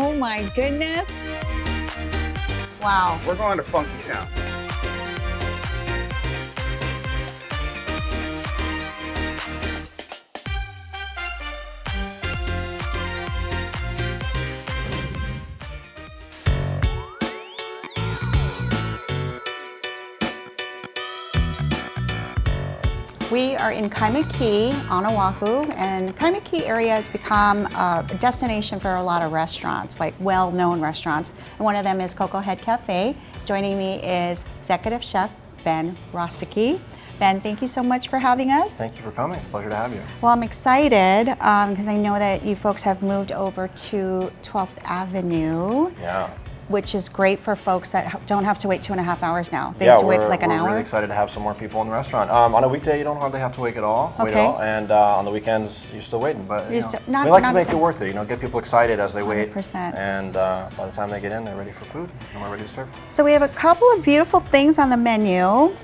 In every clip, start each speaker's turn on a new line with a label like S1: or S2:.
S1: Oh my goodness. Wow.
S2: We're going to Funky Town.
S1: We are in Kaimuki on Oahu, and Kaimuki area has become a destination for a lot of restaurants, like well-known restaurants. And one of them is Koko Head Cafe. Joining me is Executive Chef Ben Rosicki. Ben, thank you so much for having us.
S3: Thank you for coming. It's a pleasure to have you.
S1: Well, I'm excited because I know that you folks have moved over to 12th Avenue.
S3: Yeah.
S1: Which is great for folks that don't have to wait 2.5 hours now. They have to wait like an hour.
S3: We're really excited to have some more people in the restaurant. On a weekday, you don't hardly have to wait at all.
S1: Okay.
S3: Wait at all. And on the weekends, you're still waiting. But we
S1: not
S3: like to make it worth it. Get people excited as they wait.
S1: 100%.
S3: And by the time they get in, they're ready for food, and we're ready to serve.
S1: So we have a couple of beautiful things on the menu.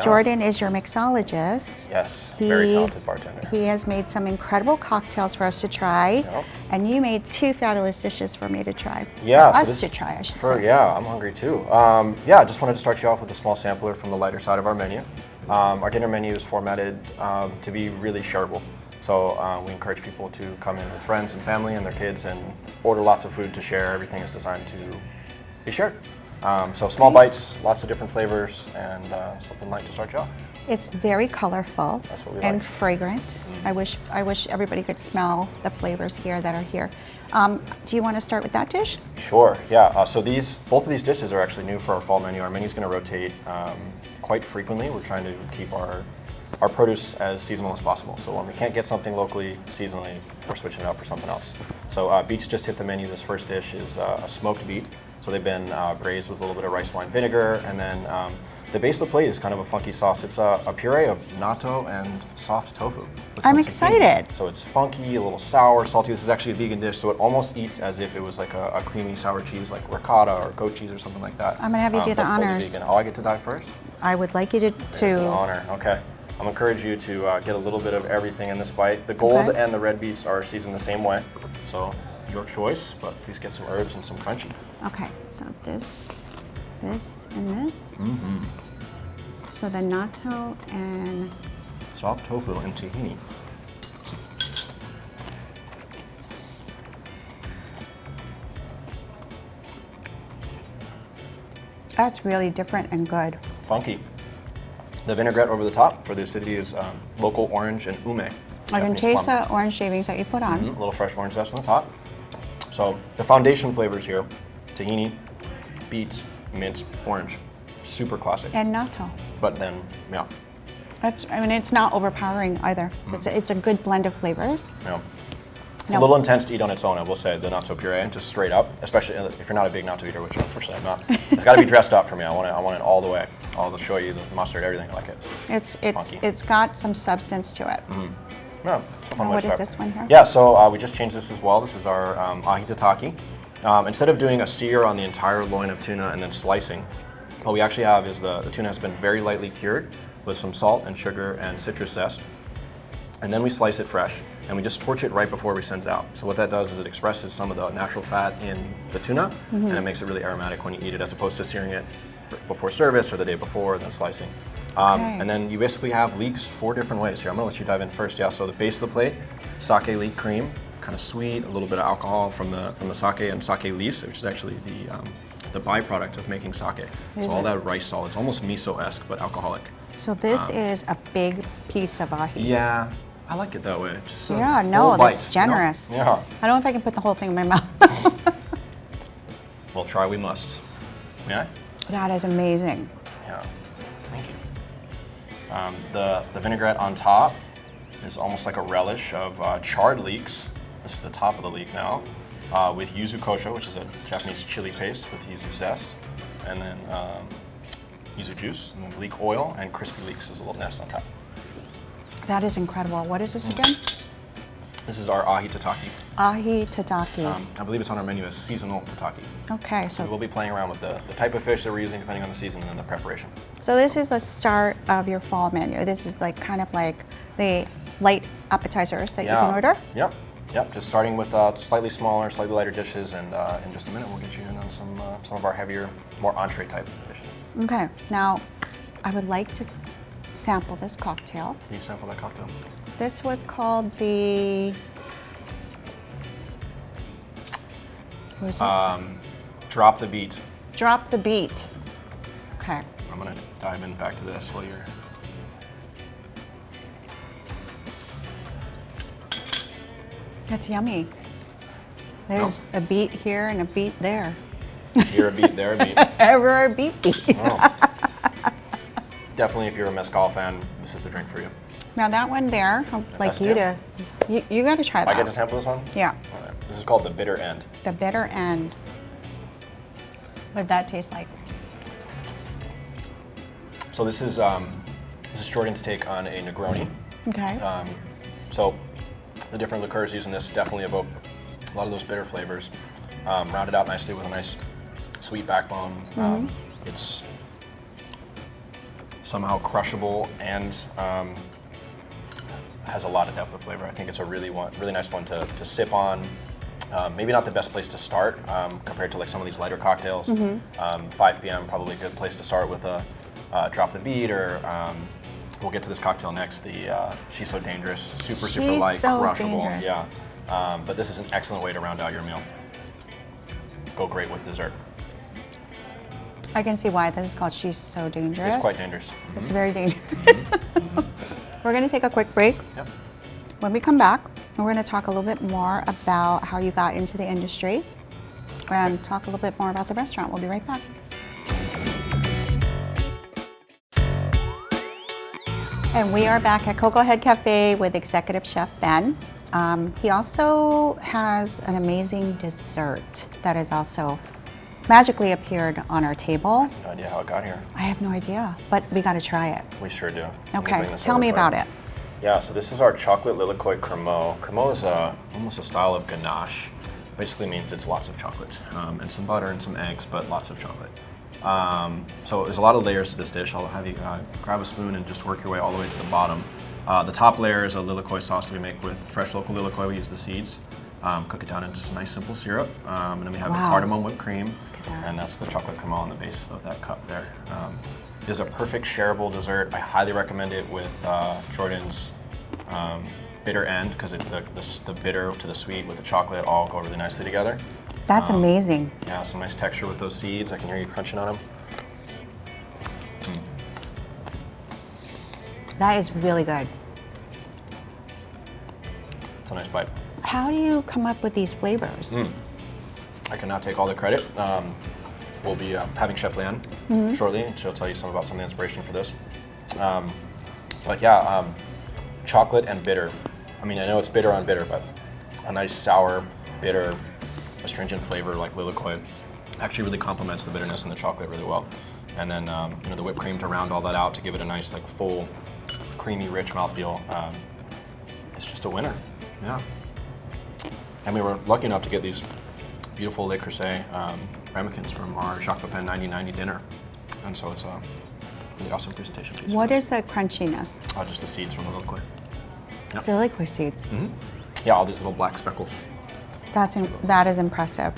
S1: Jordan is your mixologist.
S3: Yes, very talented bartender.
S1: He has made some incredible cocktails for us to try.
S3: Yep.
S1: And you made 2 fabulous dishes for me to try.
S3: Yeah,
S1: Us to try, I should say.
S3: Yeah, I'm hungry too. I just wanted to start you off with a small sampler from the lighter side of our menu. Our dinner menu is formatted to be really shareable. So we encourage people to come in with friends and family and their kids and order lots of food to share. Everything is designed to be shared. So small bites, lots of different flavors, and something light to start you off.
S1: It's very colorful.
S3: That's what we
S1: and
S3: like.
S1: fragrant. Mm-hmm. I wish everybody could smell the flavors here that are here. Do you want to start with that dish?
S3: Sure. Yeah. So both of these dishes are actually new for our fall menu. Our menu is going to rotate quite frequently. We're trying to keep our produce as seasonal as possible. So when we can't get something locally, seasonally, we're switching it up for something else. So beets just hit the menu. This first dish is a smoked beet. So they've been braised with a little bit of rice wine vinegar, and then the base of the plate is kind of a funky sauce. It's a puree of natto and soft tofu.
S1: I'm excited.
S3: So it's funky, a little sour, salty. This is actually a vegan dish, so it almost eats as if it was like a creamy sour cheese, like ricotta or goat cheese or something like that.
S1: I'm gonna have you do the honors.
S3: Vegan. Oh, I get to dive first?
S1: I would like you to.
S3: It's an honor. Okay. I'm gonna encourage you to get a little bit of everything in this bite. The gold and the red beets are seasoned the same way, so your choice, but please get some herbs and some crunchy.
S1: Okay, so this, and this.
S3: Mm-hmm.
S1: So the natto and
S3: soft tofu and tahini.
S1: that's really different and good.
S3: Funky. The vinaigrette over the top for the acidity is local orange and ume.
S1: I can taste the orange shavings that you put on.
S3: Mm-hmm. A little fresh orange zest on the top. So the foundation flavors here, tahini, beets, mint, orange, super classic.
S1: And natto.
S3: But then, yeah.
S1: It's not overpowering either. It's a good blend of flavors.
S3: Yeah. It's a little intense to eat on its own, I will say, the natto puree, just straight up, especially if you're not a big natto eater, which unfortunately I'm not. It's got to be dressed up for me. I want it all the way. All the shoyu, the mustard, everything. I like it.
S1: It's got some substance to it.
S3: Mm-hmm. Yeah,
S1: what is this one here?
S3: Yeah, so we just changed this as well. This is our ahi tataki. Instead of doing a sear on the entire loin of tuna and then slicing, what we actually have is the tuna has been very lightly cured with some salt and sugar and citrus zest. And then we slice it fresh, and we just torch it right before we send it out. So what that does is it expresses some of the natural fat in the tuna, and it makes it really aromatic when you eat it, as opposed to searing it before service or the day before and then slicing. And then you basically have leeks 4 different ways here. I'm gonna let you dive in first. Yeah, so the base of the plate, sake leek cream, kind of sweet, a little bit of alcohol from the sake and sake lees, which is actually the byproduct of making sake. So all that rice salt, it's almost miso-esque, but alcoholic.
S1: So this is a big piece of ahi.
S3: Yeah, I like it that way. Just
S1: that's generous.
S3: Yeah.
S1: I don't know if I can put the whole thing in my mouth.
S3: Well, try we must. Yeah?
S1: That is amazing.
S3: Yeah, thank you. The vinaigrette on top is almost like a relish of charred leeks. This is the top of the leek now, with yuzu kosho, which is a Japanese chili paste with yuzu zest, and then yuzu juice, and then leek oil, and crispy leeks as a little nest on top.
S1: That is incredible. What is this again?
S3: This is our ahi tataki.
S1: Ahi tataki.
S3: I believe it's on our menu as seasonal tataki.
S1: Okay, so
S3: we'll be playing around with the type of fish that we're using depending on the season and then the preparation.
S1: So this is the start of your fall menu. This is kind of like the light appetizers that you can order.
S3: Yep. Yep, just starting with slightly smaller, slightly lighter dishes, and in just a minute we'll get you in on some of our heavier, more entree type dishes.
S1: Okay, now I would like to sample this cocktail.
S3: Can you sample that cocktail?
S1: This was called the... What is it?
S3: Drop the beat.
S1: Drop the Beat. Okay.
S3: I'm gonna dive in back to this while you're...
S1: That's yummy. There's a beat here and a beat there.
S3: Here a beat, there a beat.
S1: Ever a beat.
S3: Oh. Definitely, if you're a mezcal fan, this is the drink for you.
S1: Now that one there, I'd like you to, you got to try that.
S3: I get to sample this one?
S1: Yeah.
S3: All right. This is called the bitter end.
S1: The bitter end. What'd that taste like?
S3: So this is Jordan's take on a Negroni.
S1: Okay.
S3: So the different liqueurs used in this definitely evoke a lot of those bitter flavors. Rounded out nicely with a nice sweet backbone. It's somehow crushable and has a lot of depth of flavor. I think it's a really nice one to sip on. Maybe not the best place to start compared to like some of these lighter cocktails. 5 p.m. probably a good place to start with a Drop the Beat, or we'll get to this cocktail next. The She's So Dangerous, super light,
S1: so
S3: crushable.
S1: dangerous.
S3: Yeah, but this is an excellent way to round out your meal. Go great with dessert.
S1: I can see why this is called She's So Dangerous.
S3: It's quite dangerous.
S1: It's very dangerous. We're going to take a quick break.
S3: Yep.
S1: When we come back, we're going to talk a little bit more about how you got into the industry and talk a little bit more about the restaurant. We'll be right back. And we are back at Koko Head Cafe with Executive Chef Ben. He also has an amazing dessert that has also magically appeared on our table.
S3: No idea how it got here.
S1: I have no idea, but we got to try it.
S3: We sure do.
S1: Okay, tell me about it.
S3: Yeah, so this is our chocolate lilikoi cremeux. Cremeux is almost a style of ganache. Basically means it's lots of chocolate and some butter and some eggs, but lots of chocolate. So there's a lot of layers to this dish. I'll have you grab a spoon and just work your way all the way to the bottom. The top layer is a lilikoi sauce that we make with fresh local lilikoi. We use the seeds, cook it down in just a nice simple syrup, and then we have a cardamom whipped cream, and that's the chocolate cremeux on the base of that cup there. It is a perfect shareable dessert. I highly recommend it with Jordan's bitter end, because the bitter to the sweet with the chocolate all go really nicely together.
S1: That's amazing.
S3: Yeah, some nice texture with those seeds. I can hear you crunching on them.
S1: That is really good.
S3: It's a nice bite.
S1: How do you come up with these flavors?
S3: I cannot take all the credit. We'll be having Chef Leanne shortly, and she'll tell you some of the inspiration for this. But yeah, chocolate and bitter. I mean, I know it's bitter on bitter, but a nice sour, bitter, astringent flavor like lilikoi actually really complements the bitterness in the chocolate really well. And then the whipped cream to round all that out to give it a nice like full, creamy, rich mouthfeel. It's just a winner. Yeah. And we were lucky enough to get these beautiful Le Creuset ramekins from our Jacques Pepin 9090 dinner. And so it's a really awesome presentation piece.
S1: What is the crunchiness?
S3: Just the seeds from the lilikoi. Yep.
S1: Lilikoi seeds.
S3: Yeah, all these little black speckles.
S1: That is impressive.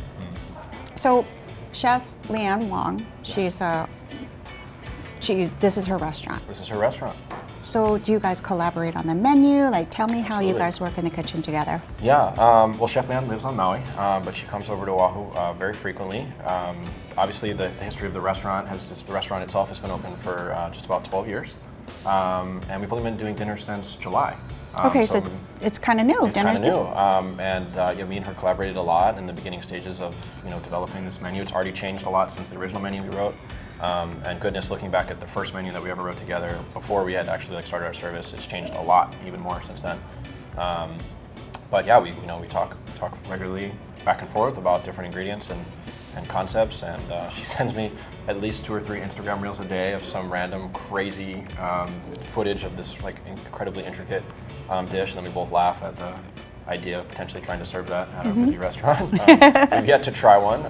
S1: So, Chef Leanne Wong, this is her restaurant.
S3: This is her restaurant.
S1: So, do you guys collaborate on the menu? Like, tell me how
S3: Absolutely.
S1: you guys work in the kitchen together.
S3: Yeah, well, Chef Leanne lives on Maui, but she comes over to Oahu very frequently. Obviously, the history of the restaurant itself has been open for just about 12 years, and we've only been doing dinner since July.
S1: Okay, so it's kind of new.
S3: It's kind of new, and me and her collaborated a lot in the beginning stages of developing this menu. It's already changed a lot since the original menu we wrote. And goodness, looking back at the first menu that we ever wrote together before we had actually started our service, it's changed a lot, even more since then. But yeah, we talk regularly back and forth about different ingredients and concepts, and she sends me at least 2 or 3 Instagram reels a day of some random crazy footage of this like incredibly intricate dish, and then we both laugh at the idea of potentially trying to serve that at our busy restaurant. We've yet to try one,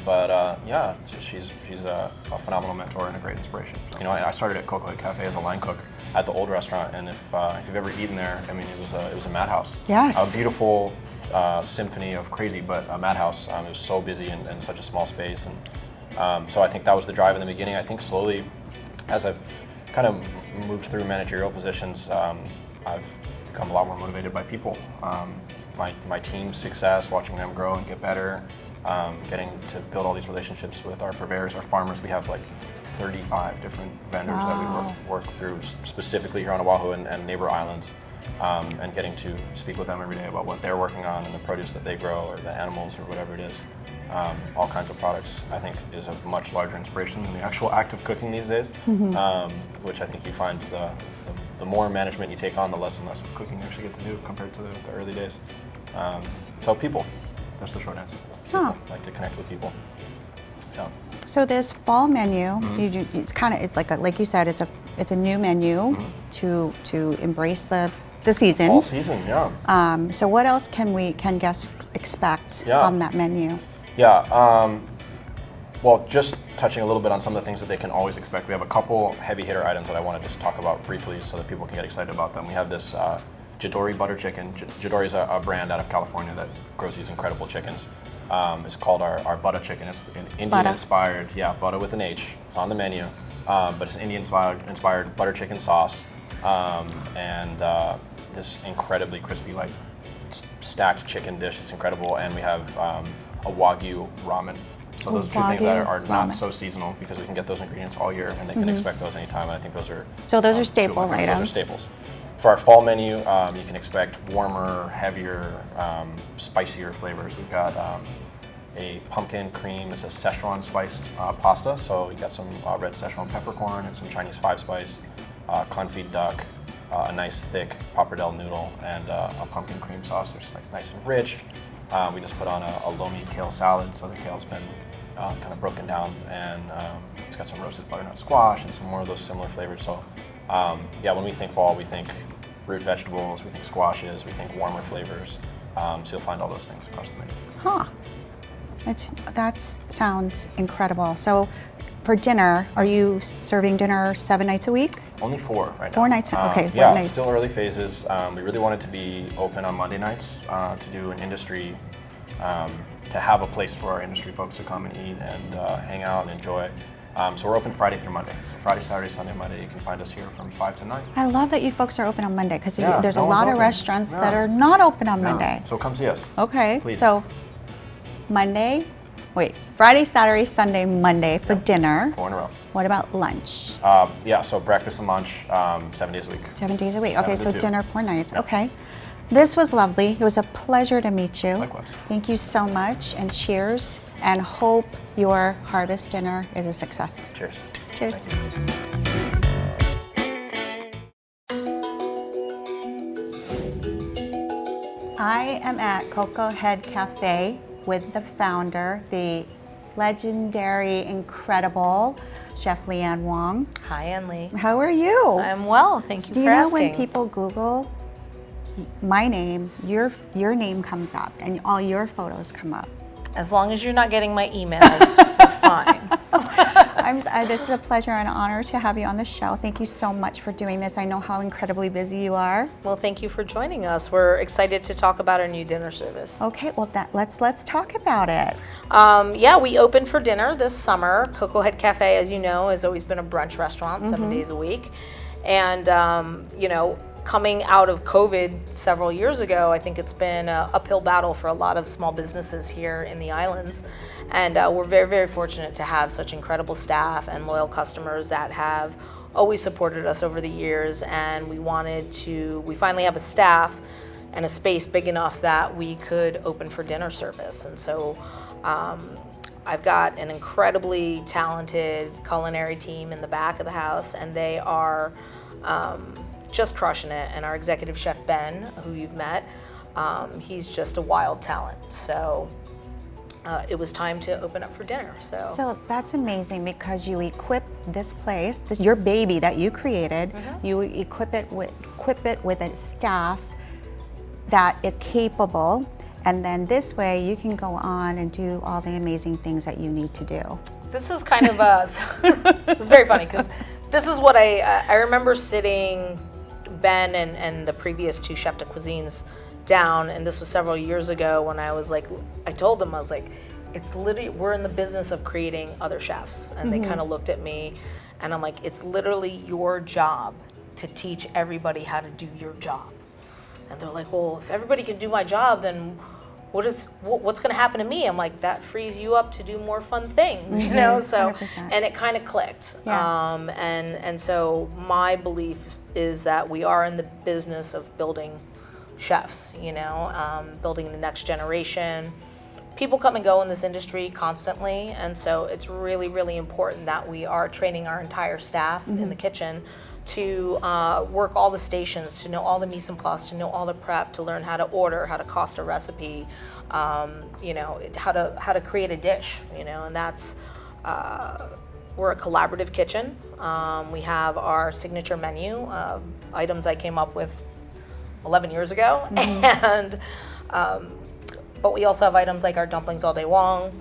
S3: but yeah, she's a phenomenal mentor and a great inspiration. I started at Koko Head Cafe as a line cook at the old restaurant, and if you've ever eaten there, I mean, it was a madhouse.
S1: Yes.
S3: A beautiful symphony of crazy, but a madhouse. It was so busy and such a small space, and so I think that was the drive in the beginning. I think slowly, as I've kind of moved through managerial positions, I've become a lot more motivated by people. My team's success, watching them grow and get better, getting to build all these relationships with our purveyors, our farmers. We have like 35 different vendors that we work through specifically here on Oahu and neighbor islands, and getting to speak with them every day about what they're working on and the produce that they grow or the animals or whatever it is. All kinds of products, I think, is a much larger inspiration than the actual act of cooking these days, which I think you find the more management you take on, the less and less of cooking you actually get to do compared to the early days. So people, that's the short answer. People. I like to connect with people. Yeah.
S1: So this fall menu, it's kind of like you said, it's a new menu to embrace the season.
S3: Fall season, yeah.
S1: So what else can guests expect on that menu?
S3: Yeah. Well, just touching a little bit on some of the things that they can always expect. We have a couple heavy hitter items that I want to just talk about briefly so that people can get excited about them. We have this Jidori butter chicken. Jidori is a brand out of California that grows these incredible chickens. It's called our butter chicken. It's an Indian-inspired, butter with an H. It's on the menu, but it's an Indian-inspired butter chicken sauce, and this incredibly crispy, like stacked chicken dish. It's incredible, and we have a Wagyu ramen. So those are two things that are not so seasonal because we can get those ingredients all year, and they can expect those anytime. And I think those are
S1: those are staple items.
S3: Those are staples. For our fall menu, you can expect warmer, heavier, spicier flavors. We've got a pumpkin cream. It's a Szechuan spiced pasta. So we got some red Szechuan peppercorn and some Chinese 5-spice, confit duck, a nice thick pappardelle noodle, and a pumpkin cream sauce, which is nice and rich. We just put on a lomi kale salad, so the kale's been kind of broken down, and it's got some roasted butternut squash and some more of those similar flavors. So when we think fall, we think root vegetables, we think squashes, we think warmer flavors. So you'll find all those things across the menu.
S1: That sounds incredible. So for dinner, are you serving dinner 7 nights a week?
S3: Only 4 right now.
S1: 4 nights, okay.
S3: Yeah,
S1: nights?
S3: Still early phases. We really wanted to be open on Monday nights to do an industry, to have a place for our industry folks to come and eat and hang out and enjoy. So we're open Friday through Monday. So Friday, Saturday, Sunday, Monday, you can find us here from 5 to 9.
S1: I love that you folks are open on Monday because there's a lot of restaurants that are not open on Monday.
S3: So come see us.
S1: Okay,
S3: please.
S1: So Friday, Saturday, Sunday, Monday for dinner.
S3: 4 in a row.
S1: What about lunch?
S3: So breakfast and lunch 7 days a week.
S1: 7 days a week. Okay, so
S3: 2.
S1: dinner 4 nights. Yep. Okay. This was lovely. It was a pleasure to meet you.
S3: Likewise.
S1: Thank you so much, and cheers, and hope your harvest dinner is a success.
S3: Cheers.
S1: Cheers.
S3: Thank you.
S1: I am at Koko Head Cafe with the founder, the legendary, incredible Chef Leanne Wong.
S2: Hi, Ann-Lee.
S1: How are you?
S2: I'm well, thank you
S1: Do
S2: for
S1: you know
S2: asking.
S1: when people Google my name, your name comes up and all your photos come up?
S2: As long as you're not getting my emails, we're fine.
S1: This is a pleasure and honor to have you on the show. Thank you so much for doing this. I know how incredibly busy you are.
S2: Well, thank you for joining us. We're excited to talk about our new dinner service.
S1: Okay, well let's talk about it.
S2: We opened for dinner this summer. Koko Head Cafe, as you know, has always been a brunch restaurant, 7 days a week. And, coming out of COVID several years ago, I think it's been an uphill battle for a lot of small businesses here in the islands. And we're very, very fortunate to have such incredible staff and loyal customers that have always supported us over the years. And we finally have a staff and a space big enough that we could open for dinner service. And so I've got an incredibly talented culinary team in the back of the house, and they are just crushing it. And our executive chef, Ben, who you've met, he's just a wild talent. So it was time to open up for dinner.
S1: So that's amazing because you equip this place, your baby that you created, you equip it with a staff that is capable, and then this way you can go on and do all the amazing things that you need to do.
S2: This is kind of it's very funny because this is what I remember sitting Ben and the previous two chef de cuisines down, and this was several years ago when I was like, I told them, I was like, it's literally, we're in the business of creating other chefs. And they kind of looked at me and I'm like, it's literally your job to teach everybody how to do your job. And they're like, well, if everybody can do my job, then what's going to happen to me? I'm like, that frees you up to do more fun things, you know? So,
S1: 100%.
S2: and it kind of clicked.
S1: Yeah.
S2: And so my belief is that we are in the business of building chefs, you know, building the next generation. People come and go in this industry constantly, and so it's really, really important that we are training our entire staff in the kitchen to work all the stations, to know all the mise en place, to know all the prep, to learn how to order, how to cost a recipe, you know, how to create a dish, you know, and that's, we're a collaborative kitchen. We have our signature menu, items I came up with 11 years ago, and but we also have items like our dumplings all day Wong,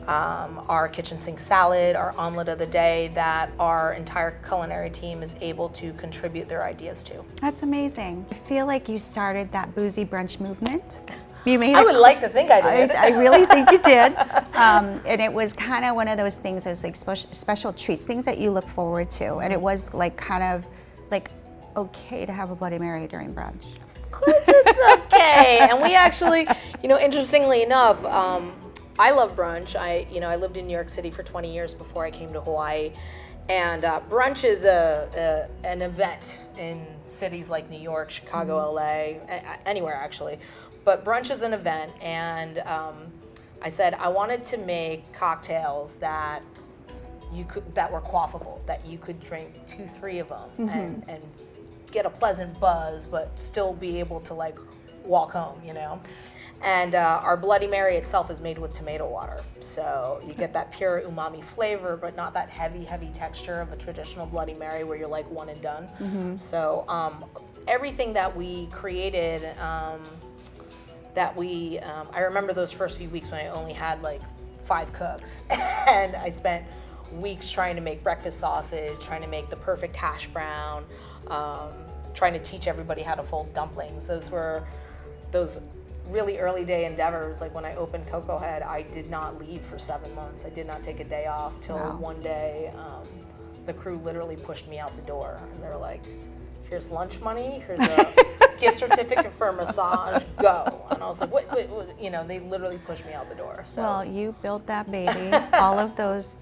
S2: our kitchen sink salad, our omelet of the day that our entire culinary team is able to contribute their ideas to.
S1: That's amazing. I feel like you started that boozy brunch movement. You made
S2: I would like to think I did.
S1: I really think you did. And it was kind of one of those things that was like special treats, things that you look forward to. And it was like kind of like okay to have a Bloody Mary during brunch.
S2: Of course it's okay. And we actually, you know, interestingly enough, I love brunch. I lived in New York City for 20 years before I came to Hawaii. And brunch is an event in cities like New York, Chicago, LA, anywhere actually. But brunch is an event, and I said I wanted to make cocktails that were quaffable, that you could drink 2-3 of them and get a pleasant buzz, but still be able to like walk home, you know. And our Bloody Mary itself is made with tomato water, so you get that pure umami flavor, but not that heavy texture of a traditional Bloody Mary where you're like one and done. So everything that we created, I remember those first few weeks when I only had like 5 cooks, and I spent weeks trying to make breakfast sausage, trying to make the perfect hash brown, trying to teach everybody how to fold dumplings. Those were those really early day endeavors. Like when I opened Koko Head, I did not leave for 7 months. I did not take a day off till one day the crew literally pushed me out the door, and they were like, here's lunch money, here's a gift certificate for a massage, go. And I was like, wait, you know, they literally pushed me out the door. So.
S1: Well, you built that baby. All of those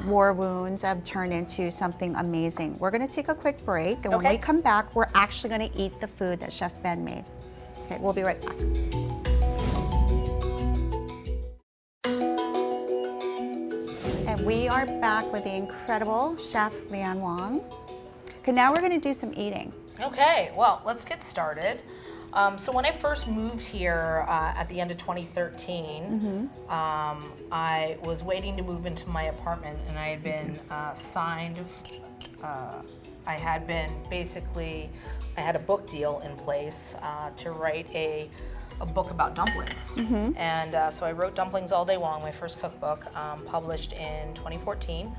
S1: war wounds have turned into something amazing. We're going to take a quick break, and when we come back, we're actually going to eat the food that Chef Ben made. Okay, we'll be right back. And we are back with the incredible Chef Leanne Wong. Okay, now we're going to do some eating.
S2: Okay, well, let's get started. So when I first moved here at the end of 2013, I was waiting to move into my apartment, and I had been signed. I had been basically, I had a book deal in place to write a book about dumplings. And so I wrote Dumplings All Day Long, my first cookbook, published in 2014.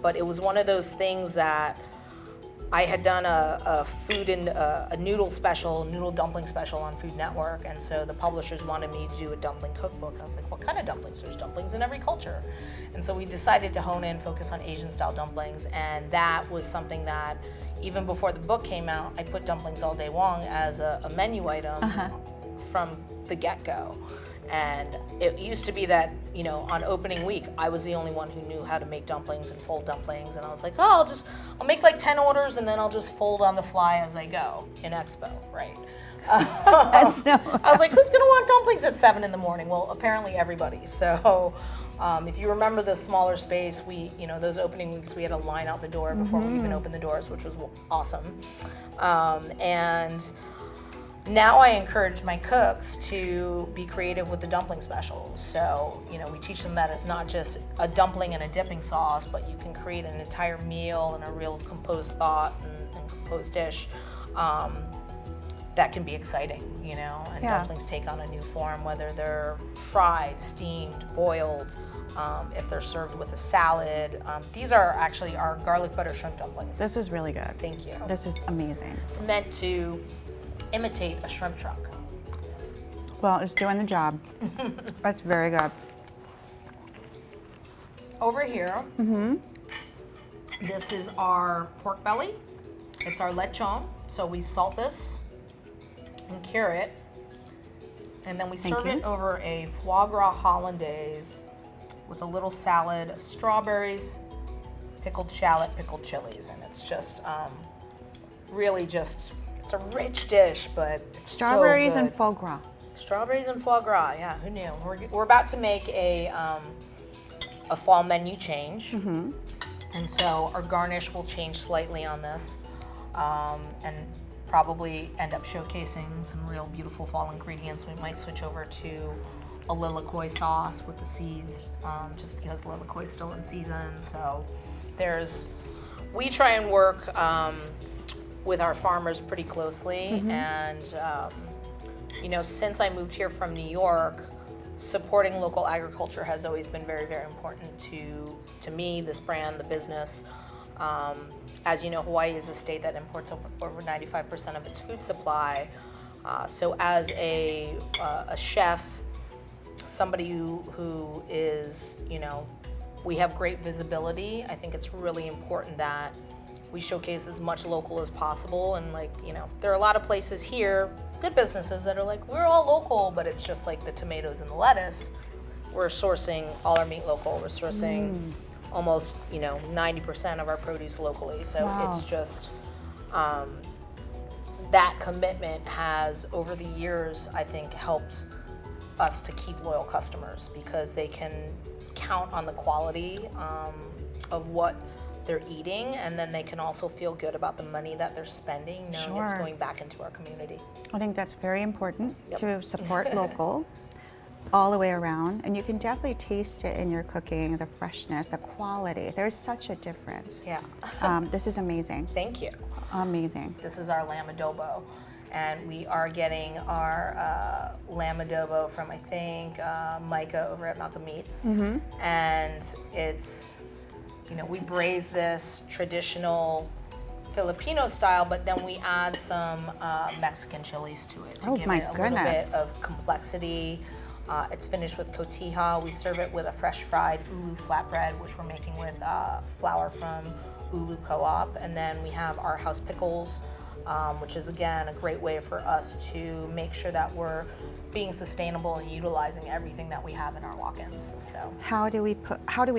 S2: But it was one of those things that I had done a noodle dumpling special on Food Network, and so the publishers wanted me to do a dumpling cookbook. I was like, what kind of dumplings? There's dumplings in every culture. And so we decided to hone in, focus on Asian style dumplings, and that was something that even before the book came out, I put Dumplings All Day Long as a menu item from the get-go. And it used to be that, you know, on opening week, I was the only one who knew how to make dumplings and fold dumplings. And I was like, oh, I'll make like 10 orders and then I'll just fold on the fly as I go in Expo, right? I was like, who's gonna want dumplings at 7 in the morning? Well, apparently everybody. So if you remember the smaller space, those opening weeks, we had a line out the door before we even opened the doors, which was awesome. And now I encourage my cooks to be creative with the dumpling specials. So, you know, we teach them that it's not just a dumpling and a dipping sauce, but you can create an entire meal and a real composed thought and composed dish that can be exciting, you know, and dumplings take on a new form, whether they're fried, steamed, boiled, if they're served with a salad. These are actually our garlic butter shrimp dumplings.
S1: This is really good.
S2: Thank you.
S1: This is amazing.
S2: It's meant to imitate a shrimp truck.
S1: Well, it's doing the job. That's very good.
S2: Over here, this is our pork belly. It's our lechon. So we salt this and cure it, and then we serve it over a foie gras hollandaise with a little salad of strawberries, pickled shallot, pickled chilies, and it's just really just, it's a rich dish, but it's
S1: Strawberries
S2: so good.
S1: and foie gras.
S2: Strawberries and foie gras, yeah, who knew? We're about to make a fall menu change, and so our garnish will change slightly on this, and probably end up showcasing some real beautiful fall ingredients. We might switch over to a lilikoi sauce with the seeds, just because lilikoi is still in season. So we try and work with our farmers pretty closely, and you know, since I moved here from New York, supporting local agriculture has always been very, very important to me, this brand, the business. As you know, Hawaii is a state that imports over 95% of its food supply. So as a chef, somebody who is, you know, we have great visibility. I think it's really important that we showcase as much local as possible. And like, you know, there are a lot of places here, good businesses that are like, we're all local, but it's just like the tomatoes and the lettuce. We're sourcing all our meat local. We're sourcing almost, you know, 90% of our produce locally. So it's just, that commitment has, over the years, I think, helped us to keep loyal customers, because they can count on the quality of what they're eating, and then they can also feel good about the money that they're spending, knowing it's going back into our community.
S1: I think that's very important to support local all the way around, and you can definitely taste it in your cooking, the freshness, the quality. There's such a difference.
S2: Yeah.
S1: This is amazing.
S2: Thank you.
S1: Amazing.
S2: This is our lamb adobo, and we are getting our lamb adobo from, I think, Micah over at Malcolm Meats, and it's, you know, we braise this traditional Filipino style, but then we add some Mexican chilies to it to give it a little bit of complexity. It's finished with cotija. We serve it with a fresh fried ulu flatbread, which we're making with flour from Ulu Co-op. And then we have our house pickles, which is again a great way for us to make sure that we're being sustainable and utilizing everything that we have in our walk-ins. So
S1: how do we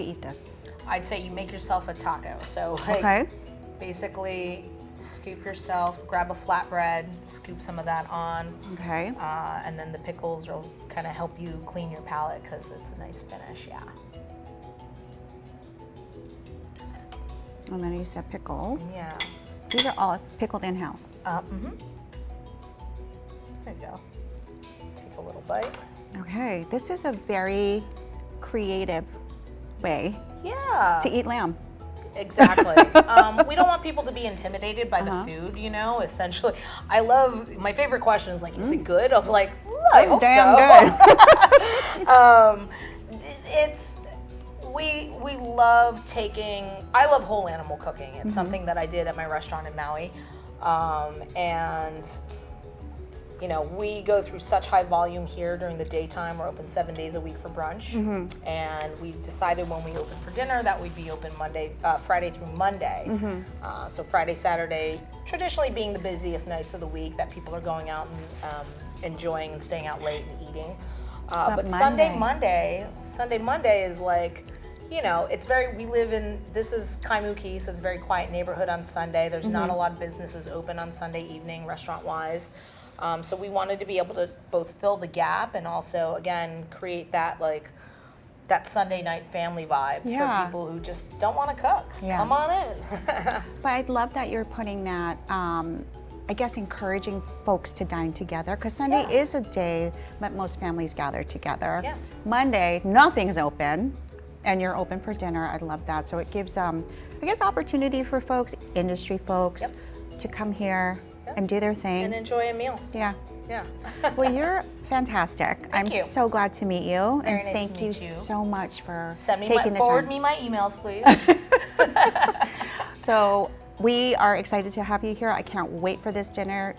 S1: eat this?
S2: I'd say you make yourself a taco. So like, basically scoop yourself, grab a flatbread, scoop some of that on.
S1: Okay.
S2: And then the pickles will kind of help you clean your palate, because it's a nice finish, yeah.
S1: And then you said pickles.
S2: Yeah.
S1: These are all pickled in-house.
S2: There you go. Take a little bite.
S1: Okay, this is a very creative way
S2: to
S1: eat lamb.
S2: Exactly. We don't want people to be intimidated by the food, you know, essentially. My favorite question is like, is it good? I'm like, I hope
S1: damn
S2: so.
S1: good.
S2: We love I love whole animal cooking. It's something that I did at my restaurant in Maui. And you know, we go through such high volume here during the daytime. We're open 7 days a week for brunch. And we decided when we open for dinner that we'd be open Friday through Monday. So Friday, Saturday, traditionally being the busiest nights of the week that people are going out and enjoying and staying out late and eating. But Sunday, Monday is like, you know, this is Kaimuki, so it's a very quiet neighborhood on Sunday. There's not a lot of businesses open on Sunday evening, restaurant-wise. So we wanted to be able to both fill the gap and also, again, create that Sunday night family vibe for people who just don't want to cook. Come on in.
S1: But I love that you're putting that, I guess, encouraging folks to dine together, because Sunday is a day that most families gather together. Monday, nothing's open, and you're open for dinner. I love that. So it gives, I guess, opportunity for folks, industry folks, to come here, and do their thing.
S2: And enjoy a meal.
S1: Yeah.
S2: Yeah.
S1: Well, you're fantastic. I'm
S2: you.
S1: so glad to meet you.
S2: Very
S1: and
S2: nice
S1: thank
S2: to
S1: you
S2: meet you.
S1: so much for
S2: Send me
S1: taking the
S2: forward
S1: time.
S2: me my emails, please.
S1: So we are excited to have you here. I can't wait for this dinner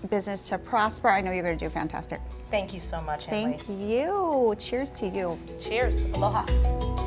S1: business to prosper. I know you're going to do fantastic.
S2: Thank you so much, Emily.
S1: Thank you. Cheers to you.
S2: Cheers. Aloha.